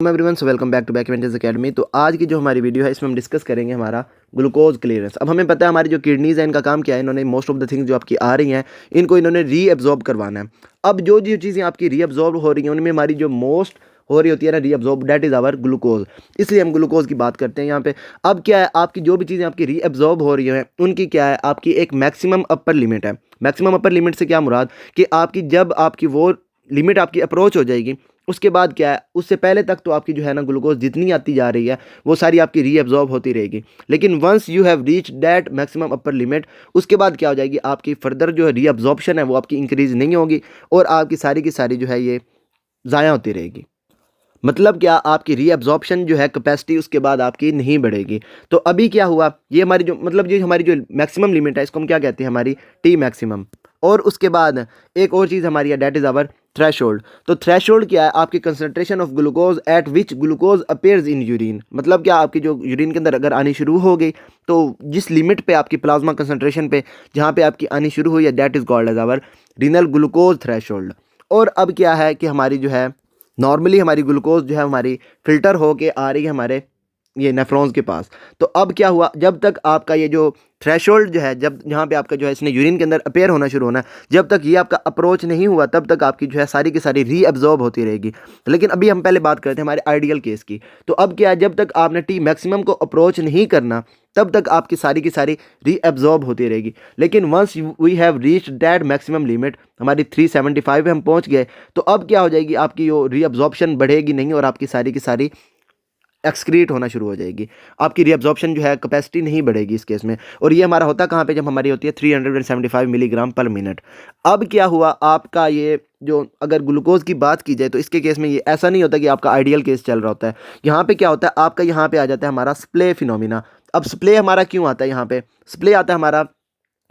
Everyone so welcome back to back events academy. तो आज की जो हमारी वीडियो है इसमें हम डिस्कस करेंगे हमारा ग्लूकोज क्लियरेंस। अब हमें पता है हमारी जो किडनीज है इनका काम क्या है, इन्होंने मोस्ट ऑफ द थिंग्स जो आपकी आ रही हैं इनको इन्होंने रीअब्जॉर्ब करवाना है। अब जो जो चीज़ें आपकी रीअब्जॉर्ब हो रही हैं उनमें हमारी जो मोस्ट हो रही होती है ना reabsorb, that is our glucose. इसलिए हम ग्लूकोज की बात करते हैं यहाँ पे। अब क्या है, आपकी जो भी चीज़ें आपकी रीअब्जॉर्ब हो रही हैं उनकी क्या है, आपकी एक मैक्सिमम अपर लिमिट है। मैक्सिमम अपर लिमिट से क्या मुराद कि आपकी जब आपकी वो लिमिट आपकी अप्रोच हो जाएगी उसके बाद क्या है, उससे पहले तक तो आपकी जो है ना ग्लूकोज जितनी आती जा रही है वो सारी आपकी रीअब्जॉर्ब होती रहेगी। लेकिन once you have reach that maximum upper limit, उसके बाद क्या हो जाएगी, आपकी फर्दर जो है रीअब्जॉर्प्शन है वो आपकी इंक्रीज नहीं होगी और आपकी सारी की सारी जो है ये ज़ाया होती रहेगी। मतलब क्या, आपकी रीअब्जॉर्प्शन जो है कैपेसिटी उसके बाद आपकी नहीं बढ़ेगी। तो अभी क्या हुआ, ये हमारी जो मतलब ये हमारी जो मैक्सिमम लिमिट है इसको हम क्या कहते हैं, हमारी टी मैक्सिमम। और उसके बाद एक और चीज़ हमारी है, डेट इज़ आवर थ्रेशोल्ड। तो थ्रेशोल्ड क्या है, आपकी concentration of glucose eight which glucose appears in urine. मतलब क्या, आपकी जो यूरिन के अंदर अगर आनी शुरू हो गई तो जिस लिमिट पे आपकी प्लाज्मा कंसंट्रेशन पे जहाँ पे आपकी आनी शुरू हुई है, that is called as our renal glucose threshold. और अब क्या है कि हमारी जो है नॉर्मली हमारी ग्लूकोज जो है हमारी फ़िल्टर होके आ रही है हमारे ये नेफ्रॉन्स के पास। तो अब क्या हुआ, जब तक आपका ये जो थ्रेशोल्ड जो है, जब यहाँ पे आपका जो है इसने यूरिन के अंदर अपेयर होना शुरू होना है, जब तक ये आपका अप्रोच नहीं हुआ तब तक आपकी जो है सारी की सारी रीअब्जॉर्ब होती रहेगी। लेकिन अभी हम पहले बात करते हैं हमारे आइडियल केस की। तो अब क्या है, जब तक आपने टी मैक्सिमम को अप्रोच नहीं करना तब तक आपकी सारी की सारी रीअब्जॉर्ब होती रहेगी। लेकिन once we have reached that maximum limit, हमारी 375 पे हम पहुँच गए, तो अब क्या हो जाएगी, आपकी वो रीअब्जॉर्प्शन बढ़ेगी नहीं और आपकी सारी की सारी एक्सक्रीट होना शुरू हो जाएगी। आपकी रीअब्जॉर्प्शन जो है कैपेसिटी नहीं बढ़ेगी इस केस में। और ये हमारा होता कहाँ पे, जब हमारी होती है 375 मिलीग्राम पर मिनट। अब क्या हुआ, आपका ये जो अगर ग्लूकोज की बात की जाए तो इसके केस में ये ऐसा नहीं होता कि आपका आइडियल केस चल रहा होता है। यहाँ पे क्या होता है, आपका यहाँ पे आ जाता है हमारा स्प्ले फिनोमिना। अब स्प्ले हमारा क्यों आता है, यहाँ पे स्प्ले आता है हमारा,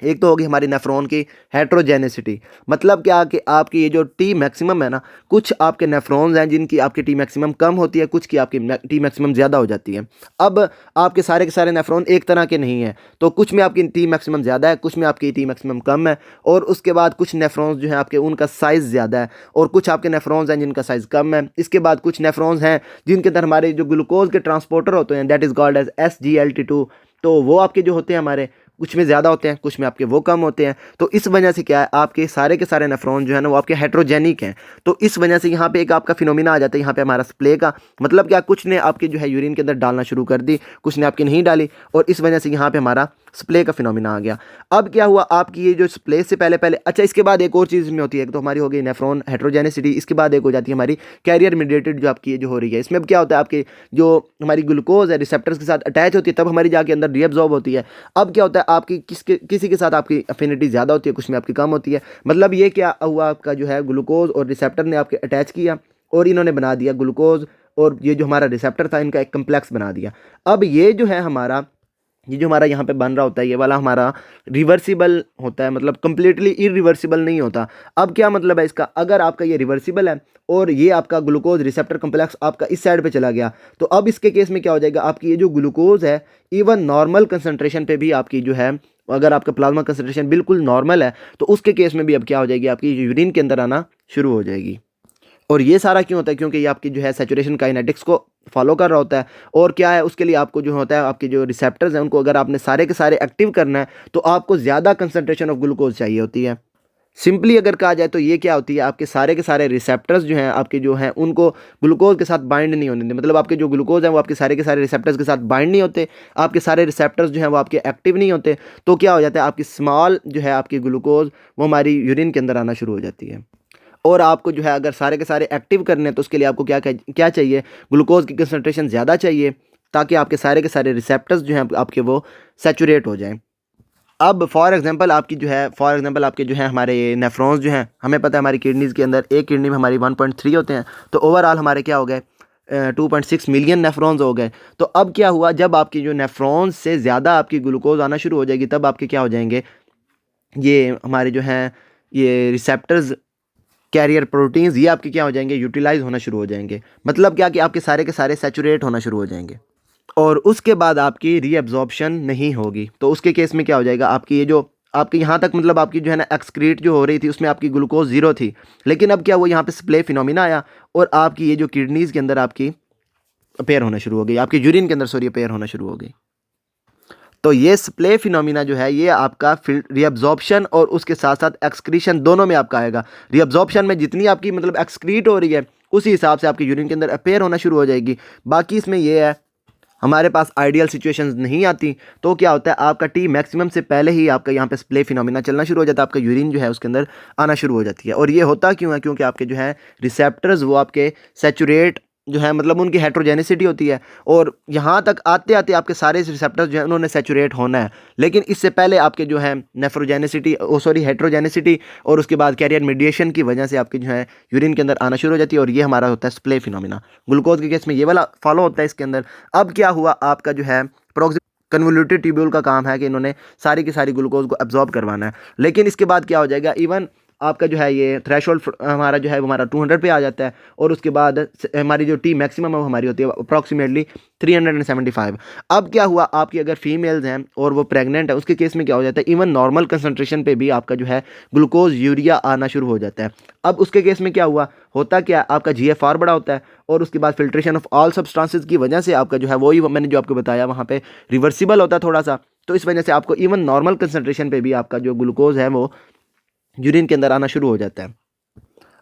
एक तो होगी हमारी नेफ्रॉन की हेट्रोजेनेसिटी। मतलब क्या कि आपकी ये जो टी मैक्सिमम है ना, कुछ आपके नेफ्रॉन्स हैं जिनकी आपकी टी मैक्सिमम कम होती है, कुछ की आपकी टी मैक्सिमम ज़्यादा हो जाती है। अब आपके सारे के सारे नेफ्रॉन एक तरह के नहीं हैं, तो कुछ में आपकी टी मैक्सिमम ज़्यादा है, कुछ में आपकी टी मैक्सिमम कम है। और उसके बाद कुछ नेफ्रॉन्स जो हैं आपके उनका साइज़ ज़्यादा है और कुछ आपके नेफ्रॉन्स हैं जिनका साइज़ कम है। इसके बाद कुछ नेफ्रॉन्स हैं जिनके अंदर हमारे जो ग्लूकोज के ट्रांसपोर्टर होते हैं, that is called as SGLT2। तो वो आपके जो होते हैं हमारे, कुछ में ज़्यादा होते हैं, कुछ में आपके वो कम होते हैं। तो इस वजह से क्या है, आपके सारे के सारे नेफ्रॉन जो है ना वो आपके हेट्रोजेनिक हैं। तो इस वजह से यहाँ पे एक आपका फिनोमिना आ जाता है यहाँ पे हमारा स्प्ले का। मतलब क्या, कुछ ने आपके जो है यूरिन के अंदर डालना शुरू कर दी, कुछ ने आपकी नहीं डाली, और इस वजह से यहाँ पे हमारा स्प्ले का फिनोमिना आ गया। अब क्या हुआ, आपकी ये जो स्प्ले से पहले पहले, अच्छा इसके बाद एक और चीज़ में होती है, एक तो हमारी हो गई नेफ्रॉन हेट्रोजेनिसिटी, इसके बाद एक हो जाती है हमारी कैरियर मीडिएटेड जो आपकी ये जो हो रही है। इसमें अब क्या होता है, आपके जो हमारी ग्लूकोज है रिसेप्टर्स के साथ अटैच होती है, तब हमारी जाके अंदर रीअब्जॉर्ब होती है। अब क्या होता है, आपकी किसी के साथ आपकी अफिनिटी ज़्यादा होती है, कुछ में आपकी कम होती है। मतलब ये क्या हुआ, आपका जो है ग्लूकोज और रिसेप्टर ने आपके अटैच किया और इन्होंने बना दिया ग्लूकोज और ये जो हमारा रिसेप्टर था इनका एक कम्प्लेक्स बना दिया। अब ये जो है हमारा, ये जो हमारा यहाँ पे बन रहा होता है ये वाला हमारा रिवर्सिबल होता है, मतलब कंप्लीटली इरिवर्सिबल नहीं होता। अब क्या मतलब है इसका, अगर आपका ये रिवर्सिबल है और ये आपका ग्लूकोज रिसेप्टर कम्प्लेक्स आपका इस साइड पे चला गया, तो अब इसके केस में क्या हो जाएगा, आपकी ये जो ग्लूकोज है इवन नॉर्मल कंसनट्रेशन पे भी आपकी जो है, अगर आपका प्लाज्मा कंसनट्रेशन बिल्कुल नॉर्मल है तो उसके केस में भी अब क्या हो जाएगी, आपकी यूरिन के अंदर आना शुरू हो जाएगी। और ये सारा क्यों होता है, क्योंकि ये आपकी जो है सैचुरेशन काइनेटिक्स को फॉलो कर रहा होता है। और क्या है, उसके लिए आपको जो होता है, आपके जो रिसेप्टर्स हैं उनको अगर आपने सारे के सारे एक्टिव करना है तो आपको ज़्यादा कंसंट्रेशन ऑफ ग्लूकोज चाहिए होती है। सिंपली अगर कहा जाए तो ये क्या होती है, आपके सारे के सारे रिसेप्टर्स जो हैं आपके जो हैं उनको ग्लूकोज के साथ बाइंड नहीं होने देते। मतलब आपके जो ग्लूकोज हैं वो आपके सारे के सारे रिसेप्टर्स के साथ बाइंड नहीं होते, आपके सारे रिसेप्टर्स जो हैं वो आपके एक्टिव नहीं होते। तो क्या हो जाता है, आपकी स्मॉल जो है आपकी ग्लूकोज वो हमारी यूरिन के अंदर आना शुरू हो जाती है। और आपको जो है अगर सारे के सारे एक्टिव करने हैं तो उसके लिए आपको क्या क्या चाहिए, ग्लूकोज की कंसंट्रेशन ज़्यादा चाहिए ताकि आपके सारे के सारे रिसेप्टर्स जो हैं आपके वो सैचुरेट हो जाएं। अब फॉर एग्जांपल आपकी जो है, फॉर एग्जांपल आपके जो है हमारे नेफ्रॉन्स जो हैं, हमें पता है हमारी किडनीज़ के अंदर एक किडनी में हमारी 1.3 होते हैं, तो ओवरऑल हमारे क्या हो गए 2.6 मिलियन नेफ्रॉन्स हो गए। तो अब क्या हुआ, जब आपकी जो नेफ्रॉन्स से ज़्यादा आपकी ग्लूकोज आना शुरू हो जाएगी तब आपके क्या हो जाएंगे, ये हमारे जो हैं ये रिसेप्टर्स कैरियर प्रोटीन्स ये आपके क्या हो जाएंगे, यूटिलाइज होना शुरू हो जाएंगे। मतलब क्या कि आपके सारे के सारे सैचुरेट होना शुरू हो जाएंगे और उसके बाद आपकी रीअब्जॉर्प्शन नहीं होगी। तो उसके केस में क्या हो जाएगा, आपकी ये जो आपकी यहाँ तक मतलब आपकी जो है ना एक्सक्रीट जो हो रही थी उसमें आपकी ग्लूकोज 0 थी, लेकिन अब क्या वो यहाँ पे स्प्ले फिनोमिना आया और आपकी ये जो किडनीज़ के अंदर आपकी अपेयर होना शुरू हो गई, आपके यूरिन के अंदर सॉरी अपेयर होना शुरू हो गई। तो ये स्प्ले फिनोमिना जो है ये आपका रीअब्जॉर्प्शन और उसके साथ साथ एक्सक्रीशन दोनों में आपका आएगा। रीअब्जॉर्प्शन में जितनी आपकी मतलब एक्सक्रीट हो रही है उसी हिसाब से आपके यूरिन के अंदर अपेयर होना शुरू हो जाएगी। बाकी इसमें ये है हमारे पास आइडियल सिचुएशंस नहीं आती, तो क्या होता है आपका टी मैक्सिमम से पहले ही आपका यहाँ पे स्प्ले फिनोमिना चलना शुरू हो जाता है, आपका यूरिन जो है उसके अंदर आना शुरू हो जाती है। और ये होता क्यों है? क्योंकि आपके जो है रिसेप्टर्स वो आपके सैचुरेट जो है मतलब उनकी हेट्रोजेनिसिटी होती है, और यहाँ तक आते आते आपके सारे रिसेप्टर्स जो है उन्होंने सैचुरेट होना है, लेकिन इससे पहले आपके जो है नेफ्रोजेनिसिटी हेट्रोजेनिसिटी और उसके बाद कैरियर मीडिएशन की वजह से आपके जो है यूरिन के अंदर आना शुरू हो जाती है, और ये हमारा होता है स्प्ले फिनोमिना। ग्लूकोज के केस में ये वाला फॉलो होता है इसके अंदर। अब क्या हुआ आपका जो है कन्वोल्यूटेड ट्यूब्यूल का काम है कि इन्होंने सारी की सारी ग्लूकोज को एब्जॉर्ब करवाना है, लेकिन इसके बाद क्या हो जाएगा इवन आपका जो है ये थ्रेशोल्ड हमारा जो है वो हमारा 200 पे आ जाता है, और उसके बाद हमारी जो टी मैक्सिमम है वो हमारी होती है अप्रॉक्सीमेटली 375। अब क्या हुआ आपकी अगर फीमेल्स हैं और वो प्रेग्नेंट है उसके केस में क्या हो जाता है इवन नॉर्मल कंसंट्रेशन पे भी आपका जो है ग्लूकोज यूरिया आना शुरू हो जाता है। अब उसके केस में क्या हुआ होता क्या आपका GFR बड़ा होता है, और उसके बाद फिल्ट्रेशन ऑफ ऑल सब्सटेंसेस की वजह से आपका जो है वही मैंने जो आपको बताया वहाँ पे रिवर्सिबल होता है थोड़ा सा, तो इस वजह से आपको इवन नॉर्मल कंसंट्रेशन पे भी आपका जो ग्लूकोज है वो यूरिन के अंदर आना शुरू हो जाता है।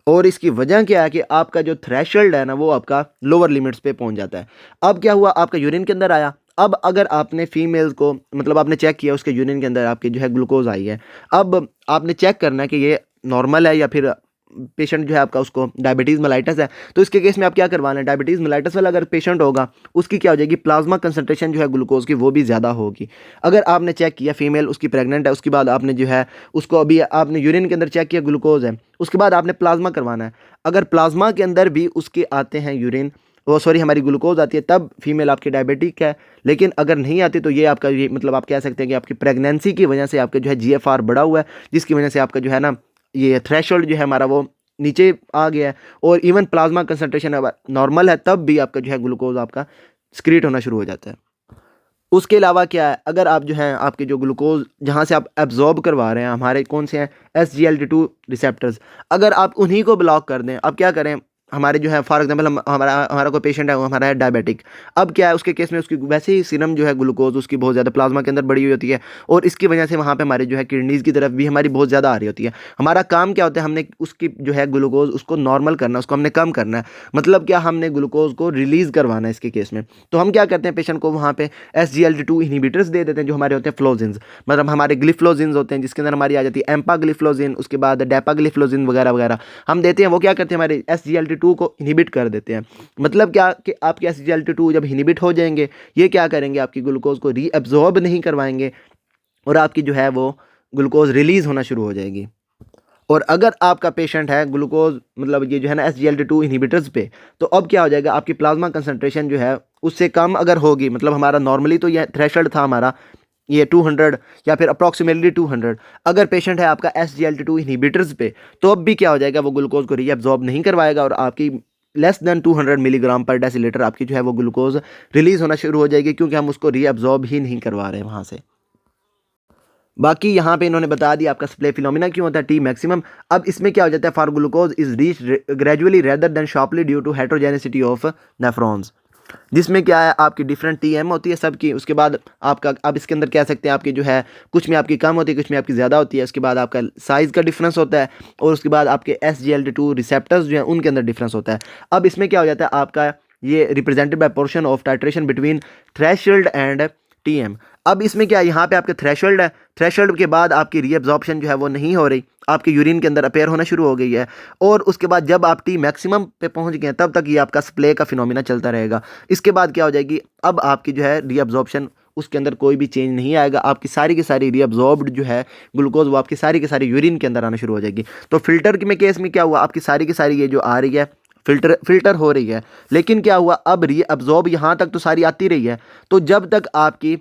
और इसकी वजह क्या है कि आपका जो थ्रेशोल्ड है ना वो आपका लोअर लिमिट्स पे पहुंच जाता है। अब क्या हुआ आपका यूरिन के अंदर आया, अब अगर आपने फीमेल्स को मतलब आपने चेक किया उसके यूरिन के अंदर आपकी जो है ग्लूकोज आई है, अब आपने चेक करना है कि ये नॉर्मल है या फिर पेशेंट जो है आपका उसको डायबिटीज़ मेलाइटस है। तो इसके केस में आप क्या करवाना है, डायबिटीज़ मेलाइटस वाला अगर पेशेंट होगा उसकी क्या हो जाएगी प्लाज्मा कंसंट्रेशन जो है ग्लूकोज की वो भी ज़्यादा होगी। अगर आपने चेक किया फीमेल उसकी प्रेग्नेंट है, उसके बाद आपने जो है उसको अभी आपने यूरिन के अंदर चेक किया ग्लूकोज है, उसके बाद आपने प्लाज्मा करवाना है। अगर प्लाज्मा के अंदर भी उसके आते हैं यूरिन हमारी ग्लूकोज आती है तब फीमेल आपकी डायबिटिक है, लेकिन अगर नहीं आती तो ये आपका ये मतलब आप कह सकते हैं कि आपकी प्रेगनेंसी की वजह से आपका जो है GFR बढ़ा हुआ है, जिसकी वजह से आपका जो है ना ये थ्रेशोल्ड जो है हमारा वो नीचे आ गया है, और इवन प्लाज्मा कंसंट्रेशन नॉर्मल है तब भी आपका जो है ग्लूकोज आपका स्क्रीट होना शुरू हो जाता है। उसके अलावा क्या है अगर आप जो है आपके जो ग्लूकोज जहाँ से आप एब्जॉर्ब करवा रहे हैं हमारे कौन से हैं SGLT2 रिसेप्टर्स, अगर आप उन्हीं को ब्लॉक कर दें, अब क्या करें हमारे जो है फॉर एग्जांपल हमारा कोई पेशेंट है वो हमारा है डायबिटिक, अब क्या है उसके केस में उसकी वैसे ही सीरम जो है ग्लूकोज उसकी बहुत ज़्यादा प्लाज्मा के अंदर बढ़ी हुई होती है, और इसकी वजह से वहाँ पे हमारे जो है किडनीज़ की तरफ भी हमारी बहुत ज़्यादा आ रही होती है। हमारा काम क्या होता है हमने उसकी जो है ग्लूकोज उसको नॉर्मल करना, उसको हमने कम करना है, मतलब क्या हमने ग्लूकोज को रिलीज़ करवाना है इसके केस में। तो हम क्या करते हैं पेशेंट को वहाँ पे SGLT2 इनहिबिटर्स दे देते हैं जो हमारे होते हैं फ्लोजिन्स, मतलब हमारे ग्लिफ्लोजिन्स होते हैं जिसके अंदर हमारी आ जाती है एम्पाग्लिफ्लोजिन, उसके बाद डेपाग्लिफ्लोजिन वगैरह वगैरह हम देते हैं। वो क्या करते हैं हमारे SGLT2 को इनहिबिट कर देते हैं, मतलब क्या कि आपके SGLT2 जब इनहिबिट हो जाएंगे ये क्या करेंगे आपकी ग्लूकोज को रीअब्जॉर्ब नहीं करवाएंगे, और आपकी जो है वो ग्लूकोज रिलीज़ होना शुरू हो जाएगी। और अगर आपका पेशेंट है ग्लूकोज मतलब ये जो है ना SGLT2 इनहिबिटर्स पे, तो अब क्या हो जाएगा आपकी प्लाज्मा कंसंट्रेशन जो है उससे कम अगर होगी, मतलब हमारा नॉर्मली तो ये थ्रेशोल्ड था हमारा ये 200 या फिर अप्रॉक्सीमेटली 200, अगर पेशेंट है आपका SGLT2 इनहिबिटर्स पे तो अब भी क्या हो जाएगा वो ग्लूकोज को रीअब्जॉर्ब नहीं करवाएगा, और आपकी लेस देन 200 मिलीग्राम पर डेसीलीटर आपकी जो है वो ग्लूकोज रिलीज़ होना शुरू हो जाएगी, क्योंकि हम उसको रीअब्जॉर्ब ही नहीं करवा रहे हैं वहाँ से। बाकी यहाँ पे इन्होंने बता दिया आपका स्प्ले फिनोमिना क्यों होता है टी मैक्सिमम। अब इसमें क्या हो जाता है for glucose is reach gradually rather than sharply due to heterogeneity of nephrons, जिसमें क्या है आपकी डिफरेंट TM होती है सबकी, उसके बाद आपका अब इसके अंदर कह सकते हैं आपकी जो है कुछ में आपकी कम होती है कुछ में आपकी ज़्यादा होती है, उसके बाद आपका साइज़ का डिफरेंस होता है, और उसके बाद आपके SGLT2 रिसेप्टर्स जो हैं उनके अंदर डिफरेंस होता है। अब इसमें क्या हो जाता है आपका ये represented by portion of titration between threshold and TM। अब इसमें क्या यहाँ पे आपके थ्रेशोल्ड है, थ्रेशोल्ड के बाद आपकी रीअब्जॉर्प्शन जो है वो नहीं हो रही, आपके यूरिन के अंदर अपेयर होना शुरू हो गई है, और उसके बाद जब आप टी मैक्सिमम पे पहुंच गए तब तक ये आपका स्प्ले का फिनोमिना चलता रहेगा। इसके बाद क्या हो जाएगी अब आपकी जो है रीअब्जॉर्प्शन उसके अंदर कोई भी चेंज नहीं आएगा, आपकी सारी की सारी रीअब्जॉर्ब्ड जो है ग्लूकोज वो आपकी सारी की सारी यूरिन के अंदर आना शुरू हो जाएगी। तो फिल्टर में केस में क्या हुआ आपकी सारी की सारी ये जो आ रही है फिल्टर हो रही है, लेकिन क्या हुआ अब रीअब्जॉर्ब यहाँ तक तो सारी आती रही है, तो जब तक आपकी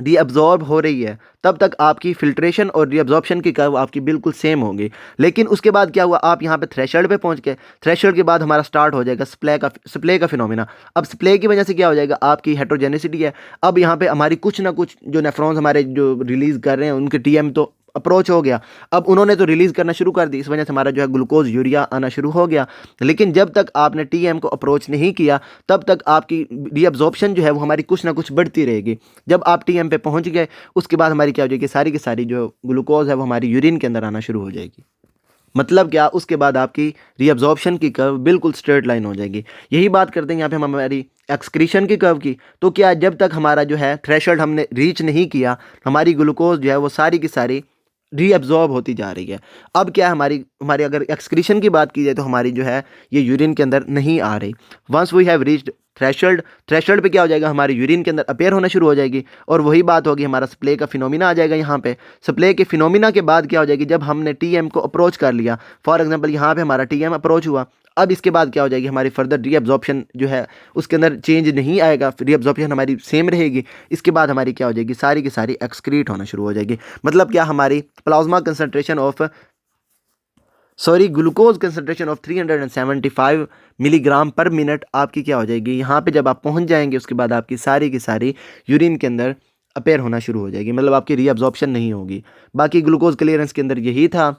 रीअब्जॉर्ब हो रही है तब तक आपकी फिल्ट्रेशन और रीअब्जॉर्प्शन की कर्व आपकी बिल्कुल सेम होगी। लेकिन उसके बाद क्या हुआ आप यहाँ पे थ्रेशोल्ड पे पहुँच गए, थ्रेशोल्ड के बाद हमारा स्टार्ट हो जाएगा स्प्ले का फिनोमिना। अब स्प्ले की वजह से क्या हो जाएगा आपकी हेट्रोजेनिसिटी है, अब यहाँ पे हमारी कुछ ना कुछ जो नेफ्रॉन्स हमारे जो रिलीज़ कर रहे हैं उनके TM तो अप्रोच हो गया। अब उन्होंने तो रिलीज़ करना शुरू कर दी, इस वजह से हमारा जो है ग्लूकोज यूरिया आना शुरू हो गया। लेकिन जब तक आपने टीएम को अप्रोच नहीं किया तब तक आपकी रीअब्जॉर्प्शन जो है वो हमारी कुछ ना कुछ बढ़ती रहेगी। जब आप टीएम पे पहुंच गए उसके बाद हमारी क्या हो जाएगी, सारी की सारी जो ग्लूकोज है वो हमारी यूरिन के अंदर आना शुरू हो जाएगी। मतलब क्या, उसके बाद आपकी रीअब्जॉर्प्शन की कर्व बिल्कुल स्ट्रेट लाइन हो जाएगी। यही बात करते हैं यहाँ पे हम हमारी एक्सक्रीशन की कर्व की। तो क्या जब तक हमारा जो है थ्रेशोल्ड हमने रीच नहीं किया, हमारी ग्लूकोज जो है वो सारी की सारी रीअब्जॉर्ब होती जा रही है। अब क्या है, हमारी हमारी अगर एक्सक्रीशन की बात की जाए तो हमारी जो है ये यूरिन के अंदर नहीं आ रही। Once we have reached threshold, threshold पे क्या हो जाएगा, हमारी यूरिन के अंदर अपेयर होना शुरू हो जाएगी। और वही बात होगी, हमारा स्प्ले का फिनोमिना आ जाएगा यहाँ पे। स्प्ले के फिनोमिना के बाद क्या हो जाएगी, जब हमने टीएम को अप्रोच कर लिया, फॉर एग्जांपल यहाँ पे हमारा टीएम अप्रोच हुआ, अब इसके बाद क्या हो जाएगी, हमारी फर्दर रीअब्जॉर्प्शन जो है उसके अंदर चेंज नहीं आएगा, रीअब्जॉर्प्शन हमारी सेम रहेगी। इसके बाद हमारी क्या हो जाएगी, सारी की सारी एक्सक्रीट होना शुरू हो जाएगी। मतलब क्या, हमारी plasma concentration of glucose concentration of 375 milligram पर मिनट आपकी क्या हो जाएगी, यहाँ पे जब आप पहुँच जाएंगे उसके बाद आपकी सारी की सारी यूरिन के अंदर अपेयर होना शुरू हो जाएगी। मतलब आपकी रीअब्जॉर्प्शन नहीं होगी। बाकी ग्लूकोज क्लियरेंस के अंदर यही था।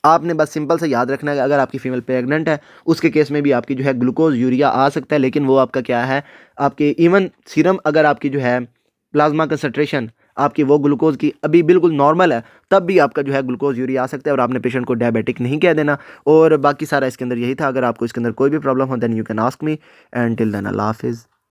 आपने बस सिंपल से याद रखना है कि अगर आपकी फीमेल प्रेग्नेंट है उसके केस में भी आपकी जो है ग्लूकोज यूरिया आ सकता है, लेकिन वो आपका क्या है, आपके इवन सीरम अगर आपकी जो है प्लाज्मा कंसंट्रेशन आपकी वो ग्लूकोज की अभी बिल्कुल नॉर्मल है, तब भी आपका जो है ग्लूकोज यूरिया आ सकता है और आपने पेशेंट को डायबिटिक नहीं कह देना। और बाकी सारा इसके अंदर यही था। अगर आपको इसके अंदर कोई भी प्रॉब्लम हो then you can ask me, and till then अल्लाह हाफिज़।